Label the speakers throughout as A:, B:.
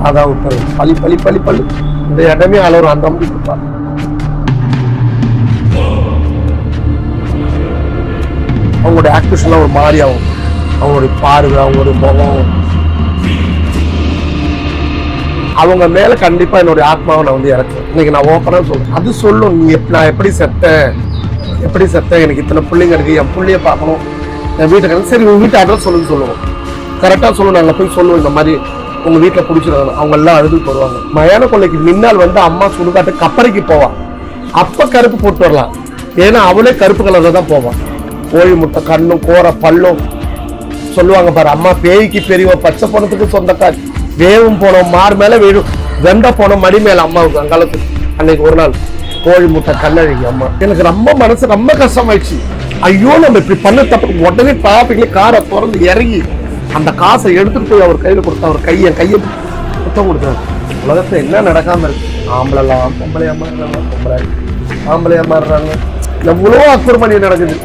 A: அதான் உத்தரவு. பள்ளி பள்ளி பள்ளி பள்ளி இந்த இடமே அளவு அந்த மாதிரி கொடுப்பாங்க. அவங்களுடைய ஆக்டிவேஷன்லாம் ஒரு மாதிரி ஆகும். அவங்களுடைய பார்வை, அவங்களுடைய முகம், அவங்க மேல கண்டிப்பா என்னுடைய ஆத்மாவை நான் வந்து இறக்குறேன். இன்னைக்கு நான் ஓப்பனா சொல்றேன். அது சொல்லும், நீ நான் எப்படி செத்தேன், எனக்கு இத்தனை பிள்ளைங்க இருக்கு, என் பிள்ளைய பார்க்கணும், என் வீட்டுக்கு. சரி, உங்க வீட்டு அட்ரஸ் சொல்லுவோம். கரெக்டா சொல்லுவோம். நாங்கள் போய் சொல்லுவோம், இந்த மாதிரி உங்க வீட்டுல பிடிச்சிருக்காங்க. அவங்க எல்லாம் அழுது வருவாங்க. மயான கொள்ளைக்கு முன்னால் வந்து அம்மா சுடுகாட்டு கப்பறைக்கு போவான். அப்ப கருப்பு போட்டு வரலாம், ஏன்னா அவளே கருப்பு கலர்ல தான் போவான். கோழி முட்டை கண்ணும் கோர பல்லும் சொல்லுவாங்க பாரு. அம்மா பேய்க்கு பெரியவ, பச்சை பணத்துக்கு சொந்தக்காரி, வேவும் போனோம் மாறு மேல வீழும், வெண்ட போனோம் மடி மேல அம்மாவுக்கு அங்காலத்துக்கு. அன்னைக்கு ஒரு நாள் கோழி முட்டை கல்லழகி அம்மா. எனக்கு ரொம்ப மனசு ரொம்ப கஷ்டமாயிடுச்சு. ஐயோ, நம்ம இப்படி பண்ண தப்பு. உடனே டிராபிக்ல காரை திறந்து இறங்கி அந்த காசை எடுத்துட்டு போய் அவர் கையில கொடுத்தா. அவர் கையை புத்தம் கொடுத்தாரு. உலகத்துல என்ன நடக்காம இருக்கு. ஆம்பளைலாம் பொம்பளையா மாறுறாங்க, பொம்பளை ஆம்பளையா மாறுறாங்க. எவ்வளோ அக்குறுமணி நடக்குது.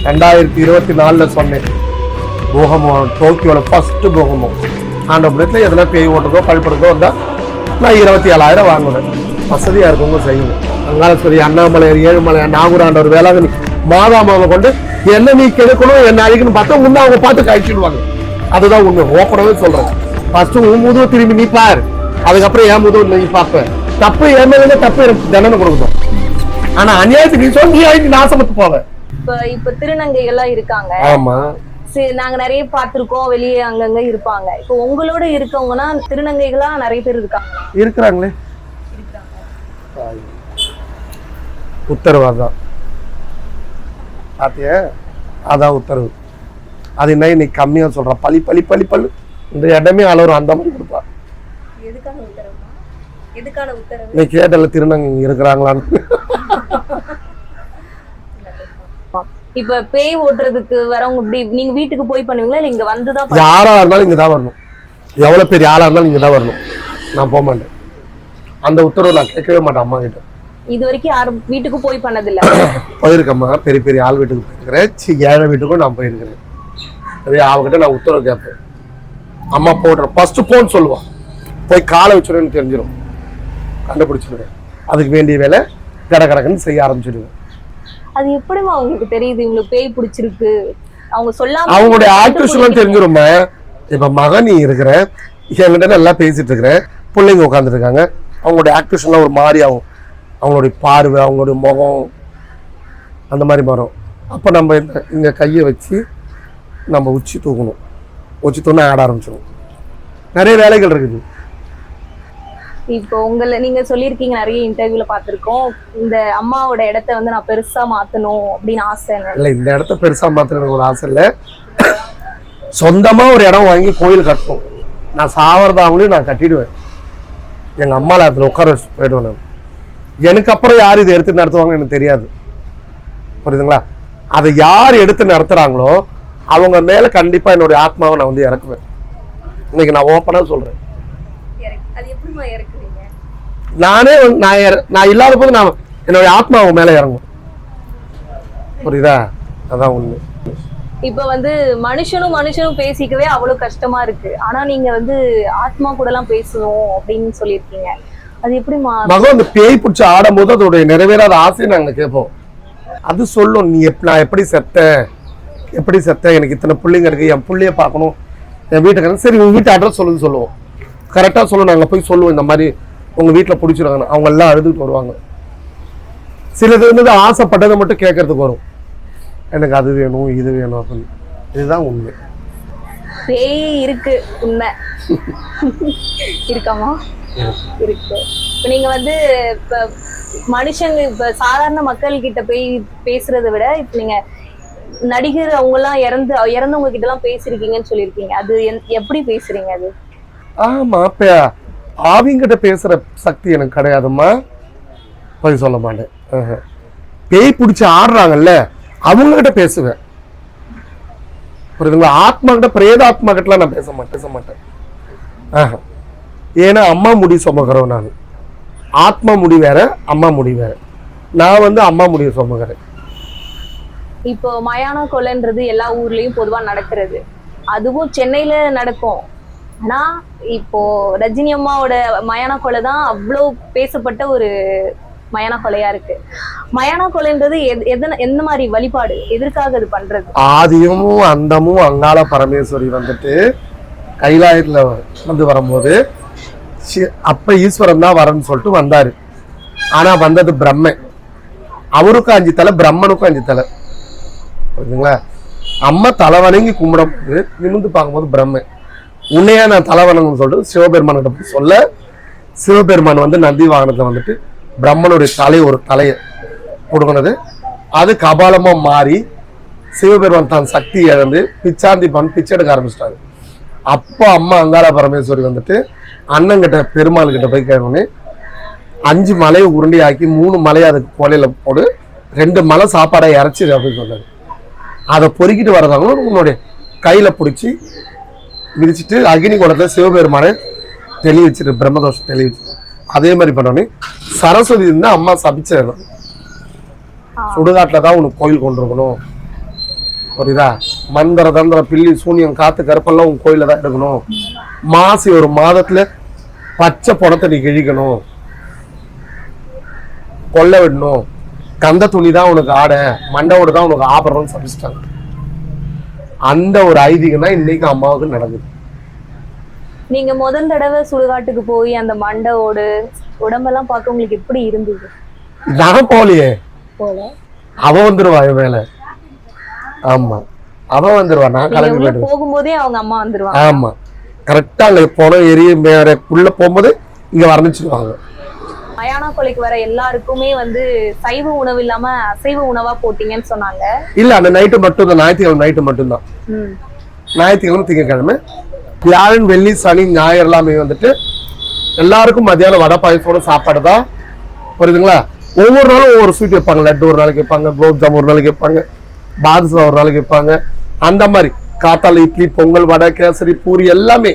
A: 2024 சொன்னேன், பூகம்பம் டோக்கியோல ஃபர்ஸ்ட் பூகம்பம். ஆண்டபுரத்தில் எதுனா பேய் ஓட்டுறதோ கழுப்புறதோ வந்தால் நான் 27,000 வாங்குவேன். வசதியாக இருக்கவங்க செய்யணும். அங்காளஸ்வரி, அண்ணாமலையார், ஏழுமலை, நாகூராண்டவர், வேளாங்கண்ணி, மாதாமாவை கொண்டு என்ன நீ கெடுக்கணும், என்ன அழிக்கணும் பார்த்தா உண்மை அவங்க பார்த்து கழிச்சிடுவாங்க. அதுதான் உண்மை. ஓப்பனவே சொல்றேன். ஃபர்ஸ்ட் உன் முதுவை திரும்பி நீ பாரு, அதுக்கப்புறம் என் முதுவை நீ பார்ப்ப. தப்பு என் மேல தப்பு எனக்கு தண்டனை கொடுக்கணும். ஆனா அநியாயத்துக்கு நீ சொல்லி அழிஞ்சு நாசமத்து போவேன்.
B: இப்ப திருநங்கைகள்லாம் இருக்காங்க.
A: ஆமா,
B: நாங்க நிறைய பார்த்திருக்கோம், வெளியே அங்கங்க இருப்பாங்க. இப்போ உங்களோட இருக்கவங்கன்னா திருநங்கைகளா நிறைய பேர்
A: இருக்கிறாங்களே. உத்தரவாதான் பாத்திய, அதான் உத்தரவு. அது என்ன இன்னைக்கு கம்மியா சொல்ற, பள்ளி பள்ளி பள்ளி பள்ளி இந்த இடமே அளவு அந்த மாதிரி கொடுப்பா. நீ கேட்டல திருநங்கை இருக்கிறாங்களான்னு.
B: இப்ப பேய் ஓட்டுறதுக்கு வரவங்க இப்படி நீங்க வீட்டுக்கு போய் பண்ணுவீங்களா, இல்ல இங்க வந்துதான்?
A: யாரா இருந்தாலும் இங்கதான் வரணும். எவ்வளவு பெரிய ஆளா இருந்தாலும் இங்கதான் வரணும். நான் போக மாட்டேன். அந்த உத்தரவு நான் கேட்கவே மாட்டேன் அம்மா கிட்ட.
B: இது வரைக்கும் யாரும் வீட்டுக்கு போய் பண்ணதில்ல.
A: போயிருக்கம்மா, பெரிய பெரிய ஆள் வீட்டுக்கு போயிருக்கிறேன், ஏழை வீட்டுக்கும் நான் போயிருக்கிறேன். அதே அவகிட்ட நான் உத்தரவு கேட்பேன். அம்மா போடுறேன் ஃபர்ஸ்ட் போன்னு சொல்லுவான். போய் காலை வச்சுருன்னு தெரிஞ்சிடும், கண்டுபிடிச்சிடுவேன். அதுக்கு வேண்டிய வேலை கடகடக்குன்னு செய்ய ஆரம்பிச்சிடுவேன்.
B: அது எப்படிமா உங்களுக்கு தெரியுது இவங்களுக்கு பேய் பிடிச்சிருக்கு? அவங்க சொல்லாம
A: அவங்களுடைய ஆக்டிவேஷன் தெரிஞ்சிருமா? இப்ப மகன் நீ இருக்கிற, என்கிட்ட நல்லா பேசிட்டு இருக்கிற, பிள்ளைங்க உட்காந்துட்டு இருக்காங்க, அவங்களுடைய ஆக்டிவேஷன்லாம் ஒரு மாதிரி ஆகும். அவங்களுடைய பார்வை, அவங்களுடைய முகம் அந்த மாதிரி மாறும். அப்போ நம்ம இங்கே கையை வச்சு நம்ம உச்சி தூக்கணும். உச்சி தூக்கினா ஆட ஆரம்பிச்சிடும். நிறைய வேலைகள் இருக்குது.
B: இப்போ உங்களை நீங்க சொல்லியிருக்கீங்க, நிறைய இன்டர்வியூல பார்த்திருக்கோம், இந்த அம்மாவோட இடத்த வந்து நான் பெருசா மாத்தணும் அப்படின்னு ஆசை.
A: இல்லை, இந்த இடத்த பெருசா மாத்தணும் ஒரு ஆசை இல்லை. சொந்தமா ஒரு இடம் வாங்கி கோயில் கட்டணும். நான் சாவரதாவளையும் நான் கட்டிடுவேன். எங்க அம்மா அதில் உட்கார வச்சு போயிடுவேன். நான் எனக்கு அப்புறம் யார் இதை எடுத்து நடத்துவாங்கன்னு எனக்கு தெரியாது. புரியுதுங்களா? அதை யார் எடுத்து நடத்துறாங்களோ அவங்க மேல கண்டிப்பா என்னுடைய ஆத்மாவை நான் வந்து இறக்குவேன். இன்னைக்கு நான் ஓப்பனா சொல்றேன். நானே நான் இல்லாத போது நான் என்னுடைய ஆத்மாவை மேல இறங்கும். புரியுதா? அதான் உண்மை.
B: இப்ப வந்து மனுஷனும் பேசிக்கவே அவ்வளவு கஷ்டமா இருக்கு. ஆனா நீங்க வந்து ஆத்மா கூட எல்லாம் பேசணும் அப்படின்னு சொல்லியிருக்கீங்க. அது எப்படி
A: மகன் அந்த பேய் பிடிச்சி ஆடும் போது அதோடைய நிறைவேறாத ஆசையை நாங்க கேட்போம். அது சொல்லும், நீ நான் எப்படி செத்தேன், எனக்கு இத்தனை பிள்ளைங்க இருக்கு, என் பிள்ளைய பார்க்கணும், என் வீட்டுக்கு. சரி, உங்க வீட்டு அட்ரஸ் சொல்லுவோம். கரெக்டா சொல்லுவோம். நாங்க போய் சொல்லுவோம், இந்த மாதிரி உங்க வீட்டுல பிடிச்சிருக்காங்க. அவங்க எல்லாம் அழுதுட்டு வருவாங்க. சிலது வந்து ஆசைப்பட்டதை மட்டும் கேட்கறதுக்கு வரும். எனக்கு அது வேணும், இது வேணும் அப்படின்னு. இதுதான் உண்மை.
B: பேய் இருக்கு, உண்மை இருக்காமா? இருக்கு. இப்ப நீங்க வந்து இப்ப மனுஷங்க, இப்ப சாதாரண மக்கள் கிட்ட போய் பேசுறதை விட இப்ப நீங்க நடிகர் அவங்க எல்லாம் இறந்தவங்க கிட்ட எல்லாம் பேசிருக்கீங்கன்னு சொல்லியிருக்கீங்க. அது எப்படி பேசுறீங்க? அது
A: ஆமா, ஆவிங்கிட்ட பேசுற சக்தி எனக்கு கிடையாதும்மா. போய் சொல்ல மாட்டேன். பேய் பிடிச்சி ஆடுறாங்கல்ல, அவங்க கிட்ட பேசுவேன். புரியுதுங்களா? ஆத்மா கிட்ட, பிரேதாத்மா கிட்டலாம் நான் பேச மாட்டேன். ஏன்னா அம்மா முடி சுமக்கிறோம். நான் ஆத்மா முடி வேற, அம்மா முடி வேற. நான் வந்து அம்மா முடியை சுமக்கிறேன்.
B: இப்போ மயான கொலைன்றது எல்லா ஊர்லயும் பொதுவா நடக்கிறது. அதுவும் சென்னையில நடக்கும். ஆனா இப்போ ரஜினி அம்மாவோட மயான கொலை தான் அவ்வளோ பேசப்பட்ட ஒரு மயான கொலையா இருக்கு. மயான கொலைன்றது எந்த மாதிரி வழிபாடு, எதற்காக அது பண்றது?
A: ஆதியமும் அந்தமும் அங்காள பரமேஸ்வரி வந்துட்டு கைலாயத்துல வந்து வரும்போது அப்ப ஈஸ்வரன் தான் வரன்னு சொல்லிட்டு வந்தாரு. ஆனா வந்தது பிரம்மன். அவருக்கும் 5 தலை, பிரம்மனுக்கும் 5 தலை. புரியுதுங்களா? அம்மா தலை வணங்கி கும்பிடும் போது நிமிந்து பார்க்கும்போது பிரம்மன் உன்னையா நான் தலை வணங்கன்னு சொல்லிட்டு சிவபெருமான் கிட்ட போய் சொல்ல, சிவபெருமான் வந்து நந்தி வாகனத்துல வந்துட்டு பிரம்மனுடைய ஒரு தலையை கொடுக்கணுது. அது கபாலமா மாறி சிவபெருமான் தான் சக்தி இழந்து பிச்சாந்தி பிச்சை எடுக்க ஆரம்பிச்சிட்டாரு. அப்போ அம்மா அங்காள பரமேஸ்வரி வந்துட்டு அண்ணங்கிட்ட பெருமாள் கிட்ட போய் கேட்கணும்னு 5 மலையை உருண்டி ஆக்கி 3 மலையை அதுக்கு கொலையில போடு, 2 மலை சாப்பாடை இறச்சிடு அப்படின்னு சொன்னாரு. அதை பொறுக்கிட்டு வரதாங்களும் உன்னுடைய கையில பிடிச்சி மிதிச்சுட்டு அக்னி குடத்துல சிவபெருமானை தெளிவிச்சிட்டு பிரம்மதோஷம் தெளிவிச்சு அதே மாதிரி பண்ணோன்னே சரஸ்வதி இருந்தா அம்மா சபிச்சிடணும். சுடுகாட்டுல தான் உனக்கு கோயில் கொண்டு இருக்கணும். புரியுதா? மந்திர தந்திர பில்லி சூனியம் காத்து கருப்பெல்லாம் உன் கோயில தான் எடுக்கணும். மாசி ஒரு மாதத்துல பச்சை பணத்தை நீ கிழிக்கணும், கொல்ல விடணும், கந்த துணி தான் உனக்கு ஆடை, மண்டவோடு தான் உனக்கு ஆபரணம் சபிச்சிட்டாங்க. அந்த ஒரு ஐதீகம் தான் இன்னைக்கு அம்மாவுக்கு நடக்குது.
B: நீங்க முதல் தடவை சுடுகாட்டுக்கு போய் அந்த மண்டவோடு உடம்பெல்லாம் பார்க்க உங்களுக்கு எப்படி இருந்தது?
A: நான் போலியே,
B: போல
A: அவ வந்துருவா வேலை. ஆமா, அவ வந்துருவா. நான் கிளம்பி போயிடுவேன்.
B: போகும்போதே அவங்க அம்மா வந்துருவாங்க.
A: ஆமா, கரெக்டா அங்க போன எரிய உள்ள போகும்போது இங்க வர்ணிச்சிருவாங்க.
B: மயான கொலைக்கு வர எல்லாருக்குமே வந்து சைவ உணவு இல்லாம அசைவ உணவா போட்டீங்கன்னு சொன்னாங்க. இல்ல,
A: அந்த நைட்டு மட்டும் தான், ஞாயிற்றுக்கிழமை நைட்டு மட்டும் தான். ஞாயிற்றுக்கிழமை, திங்கக்கிழமை, வியாழன், வெள்ளி, சனி, ஞாயிறு எல்லாமே வந்துட்டு எல்லாருக்கும் மத்தியானம் வடை பாயசோட சாப்பாடு தான். புரியுதுங்களா? ஒவ்வொரு நாளும் ஒவ்வொரு ஸ்வீட் வைப்பாங்க. லட்டு ஒரு நாளைக்கு வைப்பாங்க, குலோப் ஜாம் ஒரு நாளைக்கு வைப்பாங்க, பாதுஷா ஒரு நாளைக்கு வைப்பாங்க. அந்த மாதிரி காத்தால இட்லி, பொங்கல், வடை, கேசரி, பூரி எல்லாமே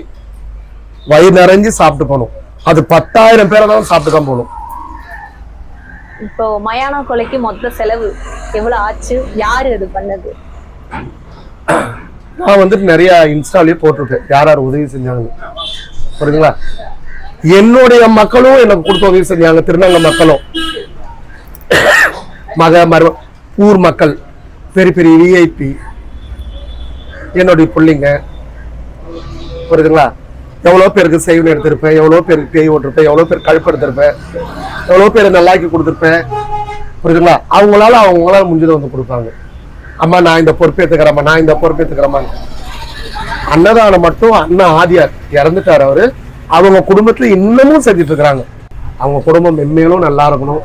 A: வயிறு நிறைஞ்சு சாப்பிட்டு போகணும். அது 10,000 பேரை தான் சாப்பிட்டு தான் போகணும்.
B: இப்போ மயான கொலைக்கு மொத்த செலவு எவ்வளவு ஆச்சு? யாரு அது பண்ணது?
A: நான் வந்துட்டு நிறைய இன்ஸ்டாலயே போட்டிருக்கேன் யார் யார் உதவி செஞ்சாங்க. புரியுதுங்களா? என்னுடைய மக்களும் எனக்கு கொடுத்து உதவி செஞ்சாங்க. திருநங்கை மக்களும், ஊர் மக்கள், பெரிய பெரிய விஐபி, என்னுடைய பிள்ளைங்க. புரியுதுங்களா? எவ்வளோ பேருக்கு செய்வன் எடுத்திருப்பேன், எவ்வளோ பேருக்கு பேய் ஓட்டிருப்பேன், எவ்வளோ பேர் கழுப்பு எடுத்திருப்பேன், எவ்வளோ பேர் நல்லாக்கி கொடுத்துருப்பேன். புரியுதுங்களா? அவங்களால முடிஞ்சதை வந்து கொடுப்பாங்க. அம்மா நான் இந்த பொறுப்பேற்றுக்கிறேம்மா, நான் இந்த பொறுப்பேற்றுக்கிறேம்மா. அன்னதானம் மட்டும் அண்ணன் ஆதியார் இறந்துட்டார். அவரு அவங்க குடும்பத்துல இன்னமும் செஞ்சுட்டு இருக்கிறாங்க. அவங்க குடும்பம் மென்மேலும் நல்லா இருக்கணும்,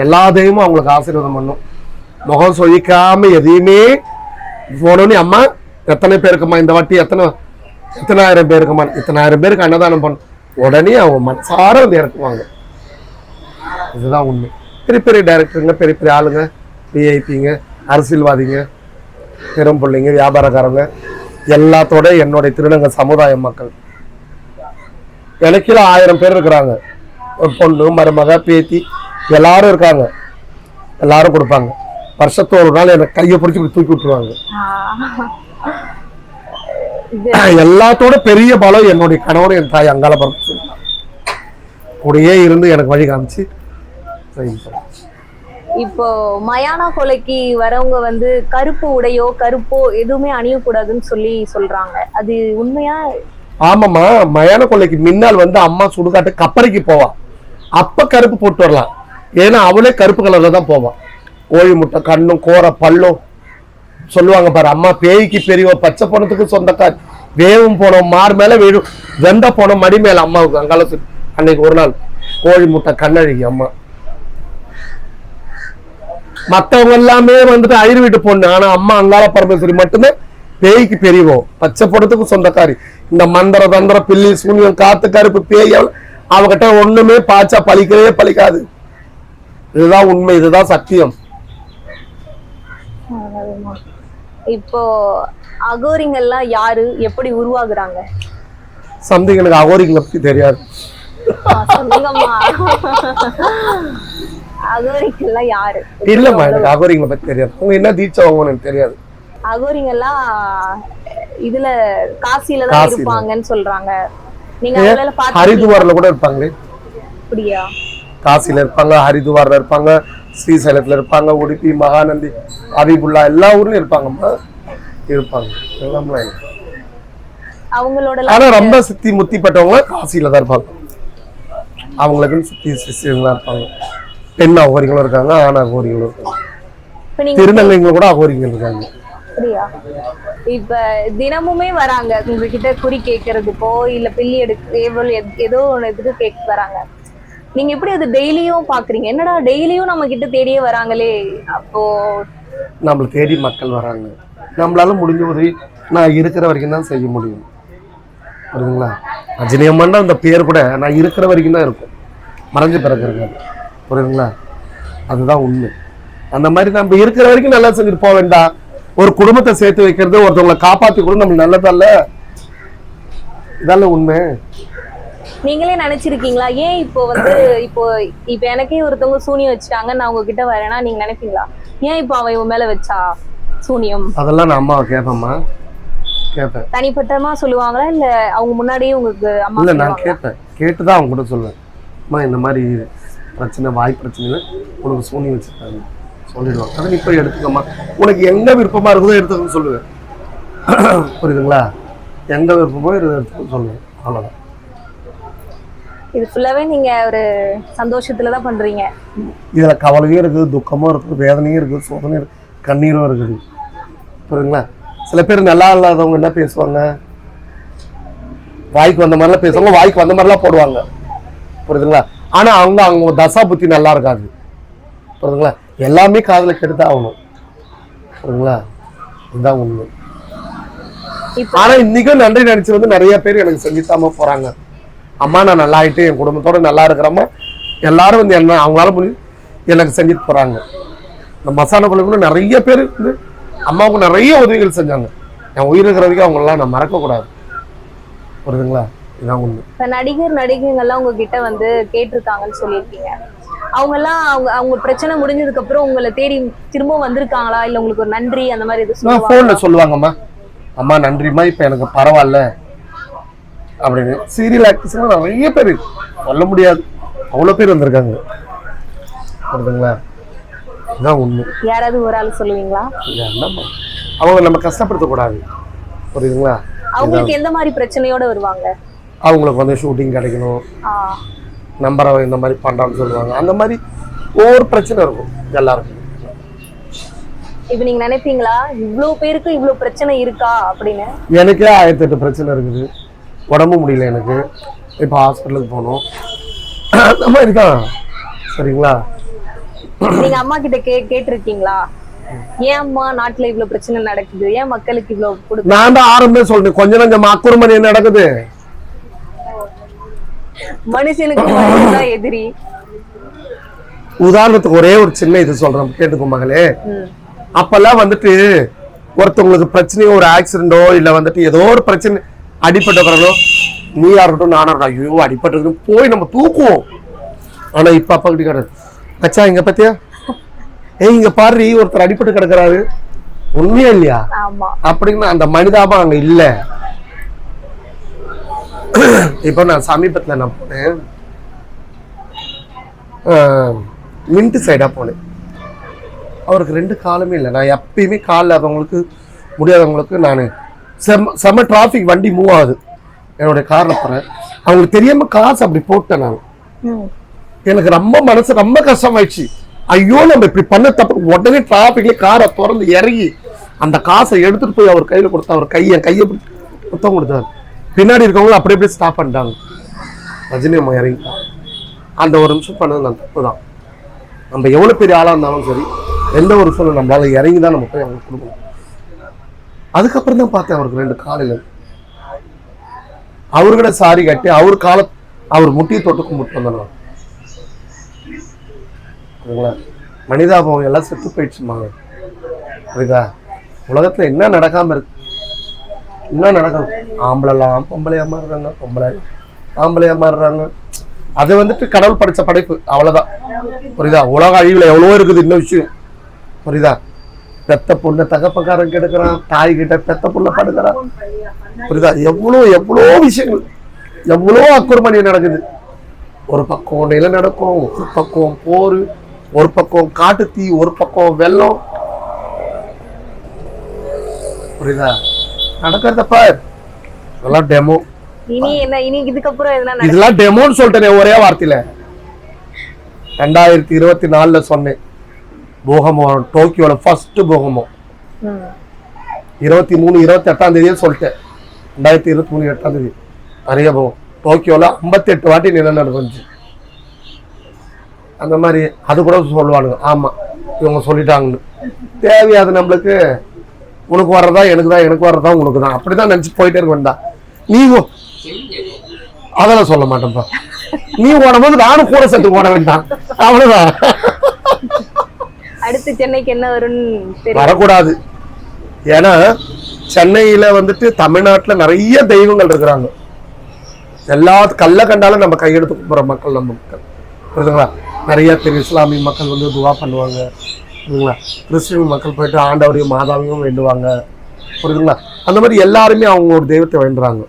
A: எல்லா தெய்வமும் அவங்களுக்கு ஆசீர்வாதம் பண்ணும். முகம் சொழிக்காம எதையுமே போனோன்னு அம்மா எத்தனை பேருக்குமா இந்த வாட்டி, எத்தனாயிரம் பேருக்குமா, இத்தனாயிரம் பேருக்கு அன்னதானம் பண்ணும். உடனே அவங்க மனசார வந்து இறக்குவாங்க. இதுதான் உண்மை. பெரிய பெரிய டைரக்டருங்க, பெரிய பெரிய ஆளுங்க, விஐபிங்க, அரசியல்வாதிங்க, பெரும் பிள்ளைங்க, வியாபாரக்காரங்க, எல்லாத்தோட என்னுடைய திருநங்கை சமுதாய மக்கள் எனக்குல 1000 பேர் இருக்கிறாங்க. ஒரு பொண்ணு, மருமக, பேத்தி எல்லாரும் இருக்காங்க. எல்லாரும் கொடுப்பாங்க. வருஷத்தோடு நாள் எனக்கு கையை பிடிச்சி தூக்கி விட்டுருவாங்க. எல்லாத்தோட பெரிய பலம் என்னுடைய கணவர், என் தாய் அங்காள பரமேஸ்வரி கூடயே இருந்து எனக்கு வழி காமிச்சு.
B: இப்போ மயான கொலைக்கு வரவங்க வந்து கருப்பு உடையோ கருப்போ எதுவுமே அணியக்கூடாதுன்னு சொல்றாங்க. அது உண்மையா?
A: ஆமாம்மா, மயான கொலைக்கு முன்னால் வந்து அம்மா சுடுகாட்டு கப்பறைக்கு போவா. அப்ப கருப்பு போட்டு வரலாம். ஏன்னா அவளே கருப்பு கலர்ல தான் போவான். கோழி முட்டை கண்ணும் கோர பல்லும் சொல்லுவாங்க பாரு. அம்மா பேய்க்கு பெரியவ, பச்சை போனதுக்கு சொந்தக்கார், வேவும் போனோம் மார் மேல வேணும், வெந்த போனோம் மடி மேல. அம்மாவுக்கு அங்கால அன்னைக்கு ஒரு நாள் கோழி முட்டை கண்ணழகி அம்மா. மற்றவங்க எல்லாமே வந்துட்டு ஐயர் வீட்டு பொண்ணு. ஆனா அம்மா அங்காள பரமேஸ்வரி மட்டுமே பேய்க்கு பெரியவோம், பச்சை போனதுக்கு சொந்தக்காரி. இந்த மந்திர தந்திர பில்லி சூனியம் காத்து கருப்பு பேய் அவகிட்ட ஒண்ணுமே பாச்சா பழிக்கவே பழிக்காது. இதுதான் உண்மை, இதுதான் சத்தியம்.
B: இப்போ அகோரிங்கெல்லாம் யாரு, எப்படி உருவாகுறாங்க?
A: சம்திங் எனக்கு அகோரிங்க பத்தி தெரியாது.
B: அகோரிங்கெல்லாம் யாரு?
A: இல்லம்மா, எனக்கு அகோரிங்களை பத்தி தெரியாது. உங்க என்ன தீட்சை வாங்கன்னு எனக்கு தெரியாது.
B: அகோரிங்கெல்லாம் இதுல காசில தான் இருப்பாங்கன்னு சொல்றாங்க. நீங்க அவங்கள பார்த்து
A: ஹரிதுவார்ல கூட இருப்பாங்களே.
B: அப்படியா?
A: காசில இருப்பாங்க, ஹரிதுவார்ல இருப்பாங்க, ஸ்ரீசைலத்துல இருப்பாங்க, உடுப்பி, மகாநந்தி, ஹபிபுல்லா எல்லா ஊர்லயும் இருப்பாங்கம்மா. இருப்பாங்க எல்லாமே.
B: அவங்களோட
A: ஆனா ரொம்ப சுத்தி முத்திப்பட்டவங்க காசில தான் இருப்பாங்க. அவங்களுக்குன்னு சுத்தி சிஸ்டர்களா இருப்பாங்க. பெண் அகோரிகளும் இருக்காங்க, ஆண் அகோரிகளும் இருக்காங்க. திருநங்கைகளும் கூட அகோரிகள் இருக்காங்க.
B: அப்படியா? இப்ப தினமுமே வராங்க உங்ககிட்ட குறி கேட்கறதுக்கோ இல்ல பில்லி ஏதோ ஒண்ணு இதுக்கு கேட்க வராங்க. நீங்க எப்படி அது டெய்லியும் பாக்குறீங்க? என்னடா டெய்லியும் நம்ம கிட்ட தேடியே வராங்களே. அப்போ
A: நம்மள தேடி மக்கள் வராங்க. நம்மளால முடிஞ்ச உதவி நான் இருக்கிற வரைக்கும் தான் செய்ய முடியும். புரியுதுங்களா? அஜினியம்மன் அந்த பேர் கூட நான் இருக்கிற வரைக்கும் தான் இருக்கும், மறைஞ்ச பிறகு இருக்காது. புரியுதுங்களா? அதுதான் உண்மை. அந்த மாதிரி நம்ம இருக்கிற வரைக்கும் நல்லா செஞ்சுட்டு போக வேண்டாம். ஒரு குடும்பத்தை சேர்த்து வைக்கிறது, ஒருத்தவங்களை காப்பாத்தி கூட நம்மளுக்கு நல்லதல்ல. இதெல்லாம் உண்மை.
B: நீங்களே நினைச்சிருக்கீங்களா? ஏன் இப்போ இப்போ எனக்கே ஒருத்தவங்க சூனியம் வச்சுட்டாங்க, நான் உங்ககிட்ட வரேன்னா நீங்க நினைப்பீங்களா ஏன் இப்போ அவன் இவன் மேல வச்சா சூனியம்?
A: அதெல்லாம் நான் அம்மாவை கேட்பேம்மா, கேட்பேன்.
B: தனிப்பட்டமா சொல்லுவாங்களா இல்ல அவங்க முன்னாடியே உங்களுக்கு அம்மா?
A: இல்ல நான் கேட்பேன், கேட்டுதான் அவங்க கூட சொல்லுவேன். அம்மா இந்த மாதிரி பிரச்சனை, வாய் பிரச்சனை, உனக்கு சூனியம் வச்சிருக்காங்க சொல்லிடுவாங்க. அதை நீ போய் எடுத்துக்கம்மா, உனக்கு எங்க விருப்பமா இருக்குதோ எடுத்துக்கன்னு சொல்லுவேன். புரியுதுங்களா? எங்க விருப்பமோ எடுத்துக்கன்னு சொல்லுவேன். அவ்வளவுதான்.
B: இது ஃபுல்லாவே நீங்க ஒரு சந்தோஷத்துல தான் பண்றீங்க.
A: இதுல கவலையும் இருக்குது, துக்கமும் இருக்குது, வேதனையும் இருக்குது, சோதனையும் இருக்கு, கண்ணீரும் இருக்குது. புரியுதுங்களா? சில பேர் நல்லா இல்லாதவங்க என்ன பேசுவாங்க, வாய்க்கு வந்த மாதிரிலாம் பேசுவாங்க, வாய்க்கு வந்த மாதிரிலாம் போடுவாங்க. புரியுதுங்களா? ஆனா அவங்க தசா புத்தி நல்லா இருக்காது. புரியுதுங்களா? எல்லாமே காதுல கெடுத்தா ஆகணும். புரியுதுங்களா? இதுதான் உண்மை. ஆனா இன்னைக்கும் நன்றி நினைச்சு வந்து நிறைய பேர் எனக்கு செஞ்சுத்தாம போறாங்க. அம்மா நான் நல்லா ஆயிட்டு என் குடும்பத்தோட நல்லா இருக்கிறம்மா, எல்லாரும் வந்து என்ன அவங்களால முடியும் எனக்கு செஞ்சுட்டு போறாங்க. இந்த மசாலா குழுக்குள்ள நிறைய பேர் வந்து அம்மாவுக்கு நிறைய உதவிகள் செஞ்சாங்க. என் உயிர் இருக்கிற வரைக்கும் அவங்களெல்லாம் நான் மறக்க கூடாது. புரியுதுங்களா? இதான் உண்மை.
B: இப்ப நடிகர்கள்லாம் உங்ககிட்ட வந்து கேட்டிருக்காங்கன்னு சொல்லியிருக்கீங்க. அவங்க பிரச்சனை முடிஞ்சதுக்கு அப்புறம் உங்களை தேடி திரும்ப வந்திருக்காங்களா இல்ல உங்களுக்கு ஒரு நன்றி அந்த மாதிரி எதுவும்
A: போன்ல சொல்லுவாங்கம்மா, அம்மா நன்றிம்மா இப்ப எனக்கு பரவாயில்ல அப்படின்னு. சீரியல் ஆக்டர்ஸ் நிறைய பேர் சொல்ல முடியாது, அவ்வளவு பேர் வந்திருக்காங்க. புரியுதுங்களா? இதான் உண்மை.
B: யாராவது ஒரு ஆள் சொல்லுவீங்களா?
A: அவங்க நம்ம கஷ்டப்படுத்த கூடாது. புரியுதுங்களா?
B: அவங்களுக்கு எந்த மாதிரி பிரச்சனையோட வருவாங்க?
A: அவங்களுக்கு வந்து ஷூட்டிங் கிடைக்கணும், நம்பரை இந்த மாதிரி பண்றான்னு சொல்லுவாங்க. அந்த மாதிரி ஒவ்வொரு பிரச்சனை இருக்கும் எல்லாருக்கும்.
B: இப்ப நீங்க நினைப்பீங்களா இவ்வளவு பேருக்கு இவ்வளவு பிரச்சனை இருக்கா அப்படின்னு?
A: எனக்கே 1008 பிரச்சனை இருக்குது. உடம்பு முடியல எனக்கு, இப்போ ஹாஸ்பிட்டலுக்கு போகணும், அந்த மாதிரி தான். சரிங்களா?
B: நீங்க அம்மா கிட்ட கேட்டிருக்கீங்களா ஏன் அம்மா நாட்டுல இவ்வளவு பிரச்சனை நடக்குது, ஏன் மக்களுக்கு இவ்வளவு?
A: நான் தான் ஆரம்பமே சொல்றேன், கொஞ்சம் கொஞ்சம் அக்குறுமணி நடக்குது.
B: மனுஷனுக்கு எதிரி.
A: உதாரணத்துக்கு ஒரே ஒரு சின்ன இது சொல்றேன், கேட்டுக்கோ மகளே. அப்பெல்லாம் வந்துட்டு ஒருத்தவங்களுக்கு பிரச்சனையோ, ஒரு ஆக்சிடென்டோ இல்ல வந்துட்டு ஏதோ ஒரு பிரச்சனை அடிப்பட்டோ, நீயா இருக்கட்டும் நானா இருக்கட்டும், ஐயோ அடிப்பட்டதுன்னு போய் நம்ம தூக்குவோம். ஆனா இப்ப அப்பா கிட்ட கிடையாது. கச்சா இங்க பத்தியா, இங்க பாரு ஒருத்தர் அடிப்பட்டு கிடக்குறாரு, உண்மையா இல்லையா அப்படின்னு அந்த மனிதாபம் அங்க இல்ல. இப்ப நான் சமீபத்துல நான் போனேன், மின்ட் சைடா போனேன். அவருக்கு 2 காலுமே இல்லை. நான் எப்பயுமே காலில் அதவங்களுக்கு முடியாதவங்களுக்கு நான் செம்ம டிராஃபிக் வண்டி மூவ் ஆகுது என்னுடைய காரில் போகிறேன். அவங்களுக்கு தெரியாம காசு அப்படி போட்டேன் நான். எனக்கு ரொம்ப மனசு ரொம்ப கஷ்டமாயிடுச்சு. ஐயோ நம்ம இப்படி பண்ண தப்பு. உடனே டிராஃபிக்ல காரை திறந்து இறங்கி அந்த காசை எடுத்துட்டு போய் அவர் கையில கொடுத்தா, அவர் என் கையை புத்தகம் கொடுத்தாரு. பின்னாடி இருக்கவங்களும் அப்படி அப்படியே ஸ்டாப் பண்ணிட்டாங்க. ரஜினி அம்மா இறங்கிட்டான். அந்த ஒரு நிமிஷம் பண்ணது நான் தப்பு தான். நம்ம எவ்வளவு பெரிய ஆளா இருந்தாலும் சரி, எந்த ஒரு சூழ்நிலை நம்மளால இறங்கி தான் நம்ம போய் அவங்களுக்கு கொடுக்கணும். அதுக்கப்புறம் தான் பார்த்தேன் அவருக்கு 2 காலையில அவர்கிட்ட சாரி கட்டி அவர் முட்டியை தொட்டு கும்பிட்டு வந்தோம். மனிதாபம் எல்லாம் செத்து போயிடுச்சுமாங்க. புரியுதா? உலகத்துல என்ன நடக்காம இருக்கு, என்ன நடக்கும்? ஆம்பளைலாம் பொம்பளையா மாறுறாங்க, பொம்பளை ஆம்பளையா மாறுறாங்க. அது வந்துட்டு கடவுள் படைச்ச படைப்பு, அவ்வளவுதான். புரியுதா? உலக அழிவுல எவ்வளவோ இருக்குது இன்னும் விஷயம். புரியுதா? பெத்த பொண்ணை தகப்பக்காரன் கெடுக்கிறான், தாய் கிட்ட பெத்த பொண்ணை படுக்கிறான். புரியுதா? எவ்வளோ எவ்வளோ விஷயங்கள், எவ்வளோ அக்குறுமணி நடக்குது. ஒரு பக்கம் நில நடக்கும், ஒரு பக்கம் போர், ஒரு பக்கம் காட்டு தீ, ஒரு பக்கம் வெள்ளம். புரியுதா? நடக்கிறதப்ப இதெல்லாம் டெமோ.
B: இனி என்ன, இனி இதுக்கப்புறம் எதுனா
A: இதெல்லாம் டெமோன்னு சொல்லிட்டேன் ஒரே வார்த்தையில. 2024 சொன்னேன் பூகம்பம், டோக்கியோல ஃபர்ஸ்ட் பூகம்பம் 23 28ஆம் தேதியே சொல்லிட்டேன். 2023 8ஆம் தேதி நிறைய போகும். டோக்கியோல 58 வாட்டி நிலநடுக்கம். அந்த மாதிரி அது கூட சொல்லுவானுங்க. ஆமா இவங்க சொல்லிட்டாங்கன்னு. தேவையாது நம்மளுக்கு. உனக்கு வர்றதா எனக்கு தான், எனக்கு வர்றதா உனக்கு தான், அப்படிதான் நினைச்சு போயிட்டே இருக்க வேண்டாம். நீ அதெல்லாம் சொல்ல மாட்டேன்ப்பா. நீ ஓடும்போது நானும் கூட சேர்த்து ஓட வேண்டாம், அவ்வளவுதான்.
B: அடுத்து சென்னைக்கு என்ன வரும்னு
A: வரக்கூடாது. ஏன்னா சென்னையில வந்துட்டு தமிழ்நாட்டுல நிறைய தெய்வங்கள் இருக்கிறாங்க. எல்லா கல்ல கண்டாலும் நம்ம கையெடுத்து போற மக்கள் நம்ம மக்கள், புரியுதுங்களா? நிறைய பேர் இஸ்லாமிய மக்கள் வந்து துவா பண்ணுவாங்க, புரியுதுங்களா? கிறிஸ்டின் மக்கள் போயிட்டு ஆண்டவரையும் மாதாவையும் வேண்டுவாங்க, புரியுதுங்களா? அந்த மாதிரி எல்லாருமே அவங்க ஒரு தெய்வத்தை வேண்டுறாங்க,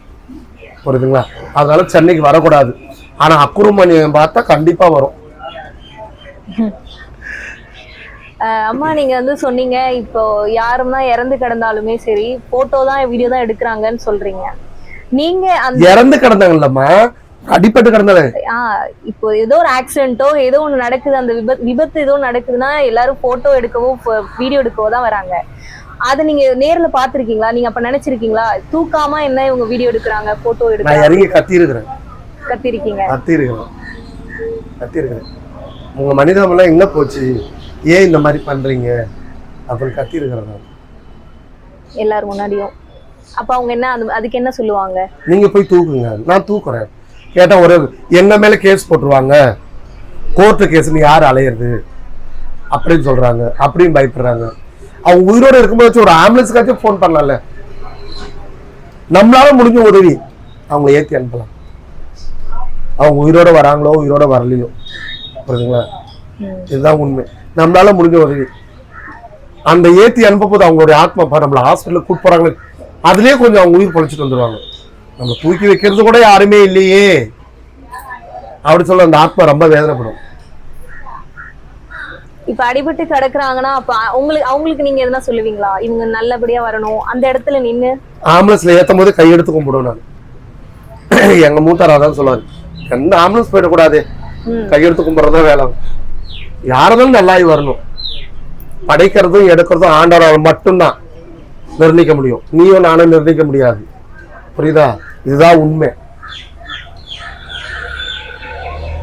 A: புரியுதுங்களா? அதனால சென்னைக்கு வரக்கூடாது. ஆனா அக்குறுமணியம் பார்த்தா கண்டிப்பா வரும்.
B: அம்மா நீங்க வந்து சொன்னீங்க, இப்போ யாருன்னா இறந்து கிடந்தாலுமே சரி போட்டோ தான் வீடியோ தான் எடுக்கிறாங்கன்னு சொல்றீங்க. நீங்க அந்த
A: இறந்து கிடந்தாங்கல்லம்மா, அடிப்பட்டு கிடந்தாங்க.
B: இப்போ ஏதோ ஒரு ஆக்சிடென்ட்டோ ஏதோ ஒண்ணு நடக்குது, அந்த விபத்து ஏதோ நடக்குதுன்னா எல்லாரும் போட்டோ எடுக்கவோ வீடியோ எடுக்கவோ தான் வராங்க. அதை நீங்க நேர்ல பாத்திருக்கீங்களா? நீங்க அப்ப நினைச்சிருக்கீங்களா தூக்காம என்ன இவங்க வீடியோ எடுக்கிறாங்க போட்டோ எடுக்கிறாங்க?
A: நான் இறங்கி கத்தியிருக்கிறேன்.
B: கத்திருக்கீங்க?
A: கத்தியிருக்கிறேன். உங்க மனிதமெல்லாம் எங்க போச்சு, ஏன் இந்த மாதிரி பண்றீங்க அப்படின்னு கத்தியிருக்கிறேன்
B: எல்லாரும் முன்னாடியும். அப்ப அவங்க என்ன அதுக்கு என்ன சொல்லுவாங்க?
A: நீங்க போய் தூக்குங்க, நான் தூக்குறேன். கேட்டா ஒரு என்ன மேல கேஸ் போட்டுருவாங்க, கோர்ட்டு கேஸ், நீ யாரு அலையிறது அப்படின்னு சொல்றாங்க, அப்படின்னு பயப்படுறாங்க. அவங்க உயிரோட இருக்கும்போது ஒரு ஆம்புலன்ஸ்க்காச்சும் போன் பண்ணலாம்ல. நம்மளால முடிஞ்ச உதவி அவங்க ஏத்தி அனுப்பலாம். அவங்க உயிரோட வராங்களோ உயிரோட வரலையோ, புரியுதுங்களா? இதுதான் உண்மை. நம்மளால முடிஞ்ச உதவி அந்த ஏத்தி அனுப்ப போது அவங்களுடைய ஆத்மா நம்மள ஹாஸ்பிட்டலுக்கு கூட்டு போறாங்க, அதுலயே கொஞ்சம் அவங்க உயிர் பொழைச்சிட்டு வந்துருவாங்க. நம்ம தூக்கி வைக்கிறது கூட யாருமே இல்லையே அப்படி சொல்ல அந்த ஆத்மா ரொம்ப வேதனைப்படும்.
B: இப்ப அடிபட்டு கிடக்குறாங்கன்னா அப்ப அவங்களுக்கு நீங்க எதனா சொல்லுவீங்களா? இவங்க நல்லபடியா வரணும், அந்த இடத்துல நின்னு
A: ஆம்புலன்ஸ்ல ஏத்தும் போது கையெடுத்து கும்பிடுவோம். நான் எங்க மூத்தாரா தான் சொல்லுவாரு, எந்த ஆம்புலன்ஸ் போயிடக்கூடாது, கையெடுத்து கும்பிடுறதா வேலை. யாரதாலும் நல்லாயி வரணும். படைக்கிறதும் எடுக்கிறதும் ஆண்டவரால் மட்டும்தான் நிர்ணயிக்க முடியும். நீயும் நானும் நிர்ணயிக்க முடியாது, புரியுதா? இதுதான் உண்மை.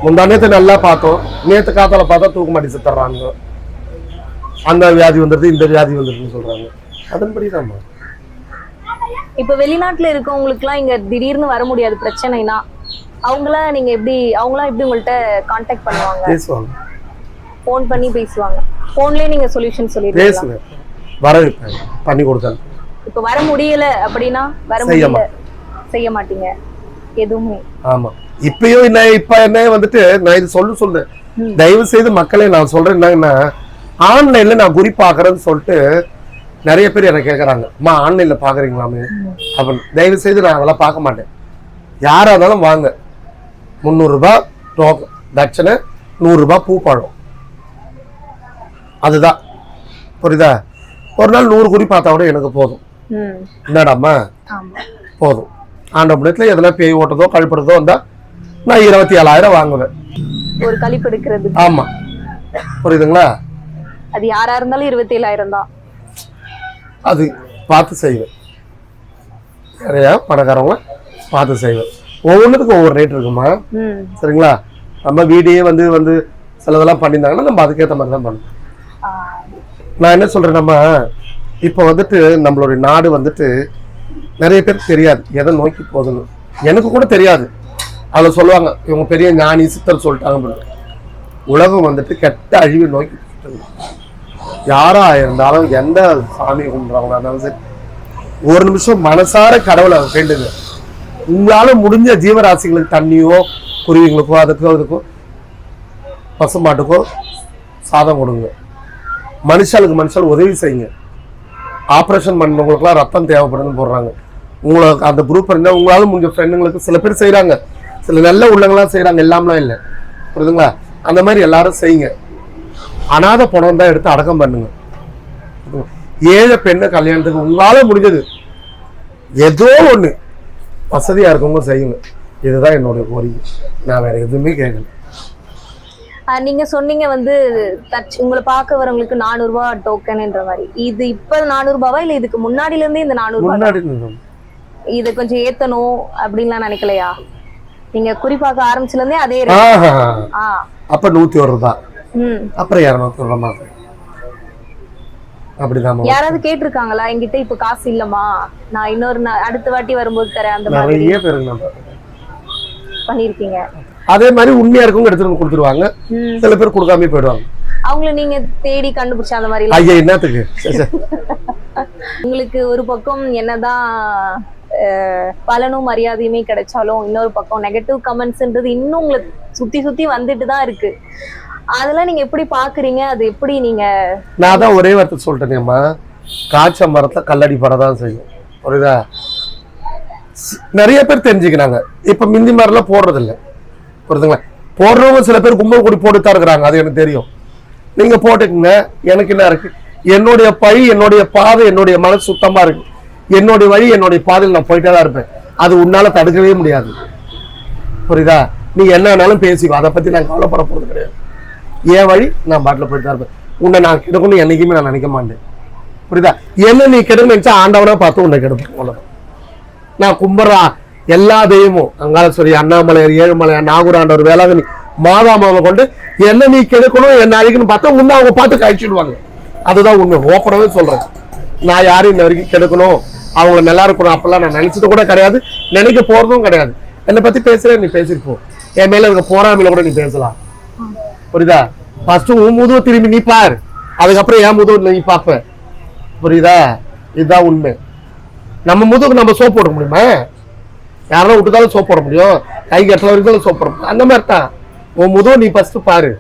A: முந்தா நேத்து நல்லா பார்த்தோம், நேத்து காத்தால பார்த்தா தூக்க மாட்டி செத்துறாங்க. அந்த வியாதி வந்துருது, இந்த வியாதி வந்துருதுன்னு சொல்றாங்க. அதன்படிதான்.
B: இப்ப வெளிநாட்டுல இருக்கவங்களுக்கு எல்லாம் இங்க திடீர்னு வர முடியாது பிரச்சனைனா, அவங்களாம் நீங்க எப்படி உங்கள்ட்ட கான்டாக்ட் பண்ணுவாங்க?
A: பேசுவாங்க,
B: போன் பண்ணி பேசுவாங்க. போன்லயே நீங்க சொல்யூஷன் சொல்லிடுவீங்களா?
A: பேசுவேன், வர வைப்பேன், பண்ணி கொடுத்தாங்க.
B: இப்ப வர முடியல அப்படின்னா வர முடியல செய்ய மாட்டீங்க எதுவுமே?
A: ஆமா. இப்பயும் என்ன வந்துட்டு நான் இது சொல்றேன், தயவு செய்து மக்களே நான் சொல்றேன் என்னங்கன்னா, ஆன்லைன்ல நான் குறி பாக்குறேன்னு சொல்லிட்டு நிறைய பேர் என்ன கேட்கறாங்க, அம்மா ஆன்லைன்ல பாக்குறீங்களாமே அப்படின்னு. தயவு செய்து நான் அதெல்லாம் பார்க்க மாட்டேன். யாரா இருந்தாலும் வாங்க, 300 ரூபாய் தட்சணை, 100 ரூபாய் பூ பழம், அதுதான், புரியுதா? ஒரு நாள் 100 குறி பார்த்தா கூட எனக்கு போதும். என்னடாம்மா போதும். ஆண்ட முடியத்துல எதனா பேய் ஓட்டதோ கழிப்படுறதோ வந்தா நான் 27,000 வாங்குவேன்
B: ஒரு கழிப்பு எடுக்கிறது.
A: ஆமா, புரியுதுங்களா?
B: அது யாரா இருந்தாலும் 27,000 தான்.
A: அது பார்த்து செய்வேன், நிறைய பணக்காரவங்க பார்த்து செய்வேன். ஒவ்வொன்றுக்கும் ஒவ்வொரு ரேட் இருக்குமா, சரிங்களா? நம்ம வீடியே வந்து சிலதெல்லாம் பண்ணியிருந்தாங்கன்னா நம்ம அதுக்கேற்ற மாதிரி தான் பண்ணணும். நான் என்ன சொல்றேன், நம்ம இப்போ வந்துட்டு நம்மளுடைய நாடு வந்துட்டு நிறைய பேருக்கு தெரியாது எதை நோக்கி போகுதுன்னு. எனக்கு கூட தெரியாது. அதில் சொல்லுவாங்க இவங்க பெரிய ஞானி சித்தர் சொல்லிட்டாங்க. உலகம் வந்துட்டு கெட்ட அழிவு நோக்கி யாரா இருந்தாலும் எந்த சாமி கும்பிட்றவங்களா இருந்தாலும் சரி, ஒரு நிமிஷம் மனசார கடவுளை வேண்டுங்க. உங்களால முடிஞ்ச ஜீவராசிகளுக்கு தண்ணியோ குருவிங்களுக்கோ அதுக்கோ பசுமாட்டுக்கோ சாதம் கொடுங்க. மனுஷாளுக்கு உதவி செய்யுங்க. ஆப்ரேஷன் பண்ணவங்களுக்குலாம் ரத்தம் தேவைப்படுதுன்னு போடுறாங்க. உங்களுக்கு அந்த குரூப் இருந்தால் உங்களால முடிஞ்ச ஃப்ரெண்டுங்களுக்கு சில பேர் செய்கிறாங்க, சில நல்ல உள்ளவங்களாம் செய்கிறாங்க, எல்லாம்லாம் இல்லை. புரியுதுங்களா? அந்த மாதிரி எல்லாரும் செய்யுங்க. அனாதை பணம் தான் எடுத்து அடக்கம் பண்ணுங்க. ஏழை பெண்ணு கல்யாணத்துக்கு உங்களால முடிஞ்சது ஏதோ ஒண்ணு வசதியா இருக்கவங்க செய்யுங்க. இதுதான் என்னுடைய கோரிக்கை. நான் வேற எதுவுமே கேட்கல.
B: நீங்க சொன்னீங்க வந்து உங்களை பார்க்க வரவங்களுக்கு 400 ரூபாய் டோக்கன்ன்ற மாதிரி. இது இப்ப 400 ரூபாவா இல்ல இதுக்கு முன்னாடில இருந்தே இந்த 400 ரூபாய்?
A: முன்னாடி
B: இத கொஞ்சம் ஏத்தணும் அப்படின்லாம் நினைக்கலையா? நீங்க குறிப்பாக்க ஆரம்பிச்சுல இருந்தே அதே
A: அப்ப 101 ரூபாய், அப்புறம் 200 ரூபாய். அப்படிதான்.
B: யாராவது கேட்டிருக்காங்களா என்கிட்ட இப்ப காசு இல்லம்மா, நான் இன்னொரு அடுத்த வாட்டி வரும்போது தரேன், அந்த மாதிரி
A: நிறைய பேருக்கு
B: பண்ணிருக்கீங்க?
A: அதே மாதிரி உண்மையா இருக்கவங்க எடுத்துட்டு கொடுத்துருவாங்க, சில பேர் கொடுக்காம போயிடுவாங்க.
B: அவங்கள நீங்க தேடி கண்டுபிடிச்ச அந்த மாதிரி?
A: ஐயா என்னத்துக்கு?
B: உங்களுக்கு ஒரு பக்கம் என்னதான் பலனும் மரியாதையுமே கிடைச்சாலும் இன்னொரு பக்கம் நெகட்டிவ் கமெண்ட்ஸ்ன்றது இன்னும் உங்களை சுத்தி சுத்தி வந்துட்டு தான் இருக்கு. அதெல்லாம் நீங்க எப்படி பாக்குறீங்க? அது எப்படி நீங்க?
A: நான் தான் ஒரே வார்த்தை சொல்லிட்டேனேம்மா, காய்ச்ச மரத்துல கல்லடி படதான் செய்யும். புரியுதா? நிறைய பேர் தெரிஞ்சுக்கிறாங்க. இப்ப மிந்தி மாதிரிலாம் போடுறது இல்லை. புரியுதுங்களா? போடுறவங்க சில பேர் கும்பல் கூடி போட்டுத்தான் இருக்கிறாங்க, அது எனக்கு தெரியும். நீங்க போட்டுக்குங்க, எனக்கு என்ன இருக்கு? என்னுடைய பழி, என்னுடைய பாதை, என்னுடைய மனசு சுத்தமா இருக்கு. என்னுடைய வழி, என்னுடைய பாதையில் நான் போயிட்டே தான் இருப்பேன். அது உன்னால தடுக்கவே முடியாது. புரியுதா? நீ என்ன வேணாலும் பேசிக்கோ, அதை பத்தி நான் கவலைப்பட போறது கிடையாது. என் வழி, நான் பாட்டில் போயிட்டு தான் இருப்பேன். உன்னை நான் கெடுக்கணும்னு என்னைக்குமே நான் நினைக்க மாட்டேன். புரியுதா? என்ன நீ கெடுன்னு நினைச்சா ஆண்டவனா பார்த்து உன்னை கெடுப்பேன். நான் கும்பிட்றா எல்லா தெய்வமும், அங்காளேஸ்வரி, அண்ணாமலையார், ஏழுமலையார், நாகூராண்டவர், வேளாங்கண்ணி, மாதாமாவை கொண்டு என்ன நீ கெடுக்கணும், என்ன அழிக்கணும்னு பார்த்தா உன்னை அவங்க பார்த்து கழிச்சிடுவாங்க. அதுதான் உண்மை. ஓப்பனவே சொல்றேன். நான் யாரும் இன்ன வரைக்கும் கெடுக்கணும், அவங்கள நல்லா இருக்கணும் அப்பெல்லாம் நான் நினைச்சது கூட கிடையாது, நினைக்க போறதும் கிடையாது. என்னை பத்தி பேசுறேன், நீ பேசிட்டு போ. என் மேல இருக்க போராமையில கூட நீ பேசலாம். புரியுதா? ஃபர்ஸ்ட் உன் முதுவை திரும்பி நீ பாரு, அதுக்கப்புறம் என் முதுவை நீ பார்ப்ப. புரியுதா? இதுதான் உண்மை. நம்ம முதுகுக்கு நம்ம சோப் போட முடியுமா? யாரும் விட்டுதாலும் சோப் போட முடியும், கை கட்டல வரைக்கும் சோப் போட முடியும். அந்த மாதிரி தான் உன் முதுவை நீ ஃபர்ஸ்ட் பாரு.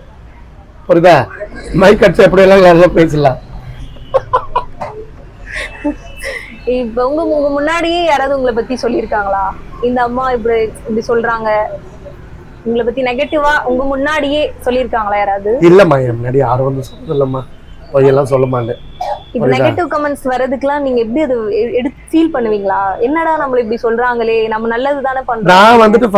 A: புரியுதா? மைக் அடிச்சா எப்படி எல்லாம் பேசலாம்.
B: இப்ப உங்க முன்னாடியே யாராவது உங்களை பத்தி சொல்லியிருக்காங்களா? இந்த அம்மா இப்படி சொல்றாங்க, உங்களை பத்தி நெகட்டிவா உங்க முன்னாடியே சொல்லியிருக்காங்களா யாராவது?
A: இல்லம்மா, என் முன்னாடி யாரும் வந்து சொல்றது இல்லம்மா, பொய்யெல்லாம் சொல்ல மாட்டேன்.
B: இப்ப நெகட்டிவ் கமெண்ட்ஸ் வர்றதுக்குலாம் நீங்க எப்படி அது எடுத்து ஃபீல் பண்ணுவீங்களா? என்னடா நம்மள இப்படி சொல்றாங்களே, நம்ம நல்லது தானே பண்றோம்.
A: நான் வந்துட்டு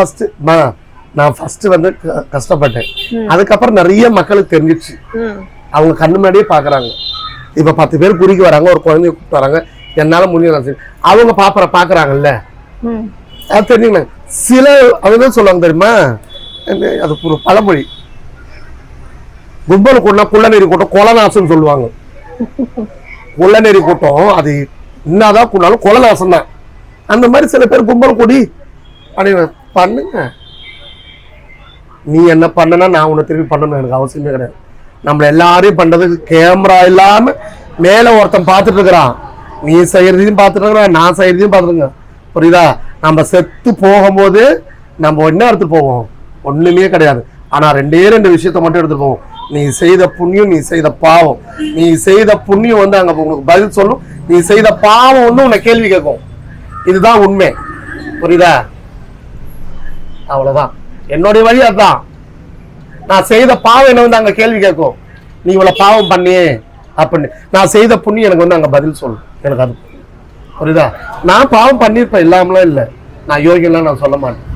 A: ஃபர்ஸ்ட் வந்து கஷ்டப்பட்டேன். அதுக்கப்புறம் நிறைய மக்களுக்கு தெரிஞ்சிச்சு, அவங்க கண்ணு முன்னாடியே பாக்குறாங்க. இப்ப 10 பேர் குறிக்கு வராங்க, ஒரு குழந்தைய கூப்பிட்டு வராங்க, என்னால முடியும். அவங்க பாக்குறாங்கல்ல, அது தெரிஞ்சுங்க. சில அவங்க சொல்லுவாங்க தெரியுமா, அது ஒரு பழமொழி, கும்பல் கூட்டினா குள்ளநெறி கூட்டம் கொலநாசம் சொல்லுவாங்க. குள்ளநெறி கூட்டம் அது என்னதான் கூடாலும் கொலநாசம் தான். அந்த மாதிரி சில பேர் கும்பல் கூடி அப்படின்னு பண்ணுங்க. நீ என்ன பண்ணனா நான் உன்னை திருப்பி பண்ணணும் எனக்கு அவசியமே கிடையாது. நம்மள எல்லாரையும் பண்றதுக்கு கேமரா இல்லாம மேல ஒருத்தன் பார்த்துட்டு இருக்கிறான், நீ செய்யறதையும் பார்த்துட்டு இருக்கிறான், நான் செய்யறதையும் பார்த்துருங்க. புரியுதா? நம்ம செத்து போகும்போது நம்ம என்ன எடுத்துட்டு போவோம்? ஒண்ணுமே கிடையாது. ஆனா 2 விஷயத்த மட்டும் எடுத்துட்டு போவோம். நீ செய்த புண்ணியம், நீ செய்த பாவம். நீ செய்த புண்ணியம் வந்து அங்க உங்களுக்கு பதில் சொல்லும், நீ செய்த பாவம் வந்து உன்னை கேள்வி கேட்கும். இதுதான் உண்மை. புரியுதா? அவ்வளவுதான் என்னுடைய வழி. அதுதான் நான் செய்த பாவம் என்ன வந்து அங்க கேள்வி கேட்கும், நீ இவ்வளவு பாவம் பண்ணியே அப்படின்னு. நான் செய்த புண்ணியம் எனக்கு வந்து அங்க பதில் சொல்லும். எனக்கு அது புரியுதா? நான் பாவம் பண்ணிருப்பேன், இல்லாமலாம் இல்லை. நான் யோகியெல்லாம் நான் சொல்ல மாட்டேன்.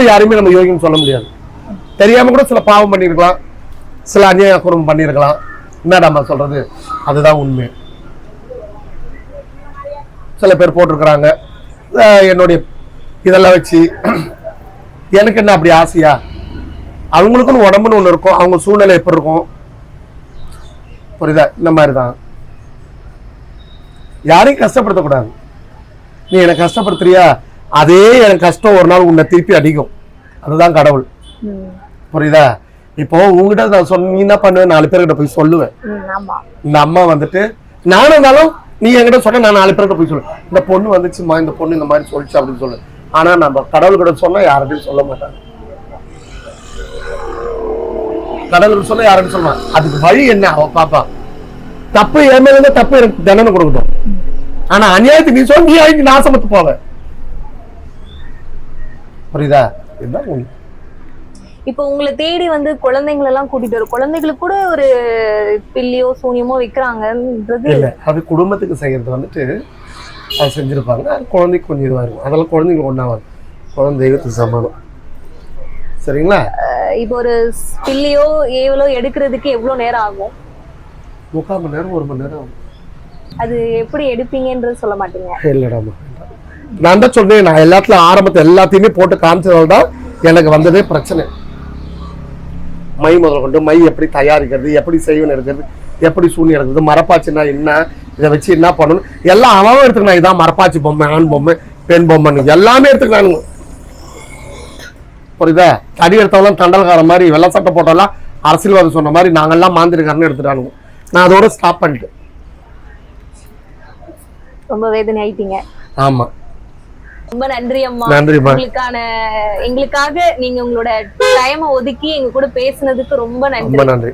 A: யாருமே நம்ம யோகியம் சொல்ல முடியாது. தெரியாம கூட சில பாவம் பண்ணிருக்கலாம், சில அநியாய குறும் பண்ணிருக்கலாம். என்ன நம்ம சொல்றது? அதுதான் உண்மை. சில பேர் போட்டிருக்கிறாங்க என்னுடைய இதெல்லாம் வச்சு. எனக்கு என்ன அப்படி ஆசையா? அவங்களுக்குன்னு உடம்புன்னு ஒண்ணு இருக்கும், அவங்க சூழ்நிலை எப்படி இருக்கும். புரியுதா? இந்த மாதிரிதான். யாரையும் கஷ்டப்படுத்தக்கூடாது. நீ எனக்கு கஷ்டப்படுத்துறியா, அதே எனக்கு கஷ்டம் ஒரு நாள் உன்னை திருப்பி அடிக்கும். அதுதான் கடவுள். புரியுதா? இப்போ உங்ககிட்ட நான் சொன்ன, நீ என்ன பண்ணுவேன், 4 பேர்கிட்ட போய் சொல்லுவேன். இந்த அம்மா வந்துட்டு நானும் இருந்தாலும் நீ என்கிட்ட சொன்ன, நான் 4 பேர்கிட்ட போய் சொல்லுவேன், இந்த பொண்ணு வந்துச்சுமா, இந்த பொண்ணு இந்த மாதிரி சொல்லிச்சு அப்படின்னு சொல்லு. ஆனா நம்ம கடவுள்கிட்ட சொன்னா யார்கிட்டையும் சொல்ல மாட்டாங்க. கடவுளுக்கு சொன்னா யாரும் சொல்லுவான். அதுக்கு வழி என்ன அவ பாப்பா. தப்பு என் மேல இருந்தா தப்பு எனக்கு தண்டனை கொடுக்கட்டும். ஆனா அநியாயத்துக்கு நீ சொல்லி நாசமத்து போவ. புரியுதா? இதுதான் உண்மை.
B: இப்போ உங்களை தேடி வந்து குழந்தைங்களை எல்லாம் கூட்டிட்டு வரும், குழந்தைகளுக்கு கூட ஒரு பில்லியோ சூனியமோ வைக்கிறாங்கன்றது
A: இல்ல, அது குடும்பத்துக்கு செய்யறது வந்துட்டு அது செஞ்சிருப்பாங்க. அது குழந்தைக்கு கொஞ்சம் இதுவா இருக்கும். அதெல்லாம் குழந்தைங்க ஒன்றாவாது. குழந்தை தெய்வத்துக்கு சமானம். சரிங்களா?
B: இப்போ ஒரு பில்லியோ ஏவலோ எடுக்கிறதுக்கு எவ்வளவு நேரம் ஆகும்?
A: 3/4 மணி நேரம் 1 மணி நேரம் ஆகும்.
B: அது எப்படி எடுப்பீங்கன்றது சொல்ல மாட்டீங்க?
A: இல்லடாமா, நான் தான் சொன்னேன், நான் எல்லாத்துலயும் ஆரம்பத்தை எல்லாத்தையுமே போட்டு காமிச்சதால தான் எனக்கு வந்ததே பிரச்சனை. மை முதல் கொண்டு மை எப்படி தயாரிக்கிறது, எப்படி செய்வன் எடுக்கிறது, எப்படி சூனியம் எடுக்கிறது, மரப்பாச்சுன்னா என்ன, இதை வச்சு என்ன பண்ணணும் எல்லாம் அவன் எடுத்துக்கணும். இதான் மரப்பாச்சி பொம்மை, ஆண் பொம்மை, பெண் பொம்மைன்னு எல்லாமே எடுத்துக்கணும். புரியுதா? தடி எடுத்தவெல்லாம் தண்டல்கார மாதிரி வெள்ளை சட்டை போட்டோம்லாம் அரசியல்வாதம் சொன்ன மாதிரி நாங்கெல்லாம் மாந்திரிக்காரன்னு எடுத்துட்டானுங்க. நான் அதோட ஸ்டாப் பண்ணிட்டேன்.
B: ரொம்ப வேதனை ஆயிட்டீங்க.
A: ஆமா,
B: ரொம்ப நன்றி அம்மா.
A: நன்றிமா.
B: எங்களுக்காக நீங்க உங்களோட டைமை ஒதுக்கி எங்க கூட பேசுனதுக்கு ரொம்ப நன்றி.
A: ரொம்ப நன்றி.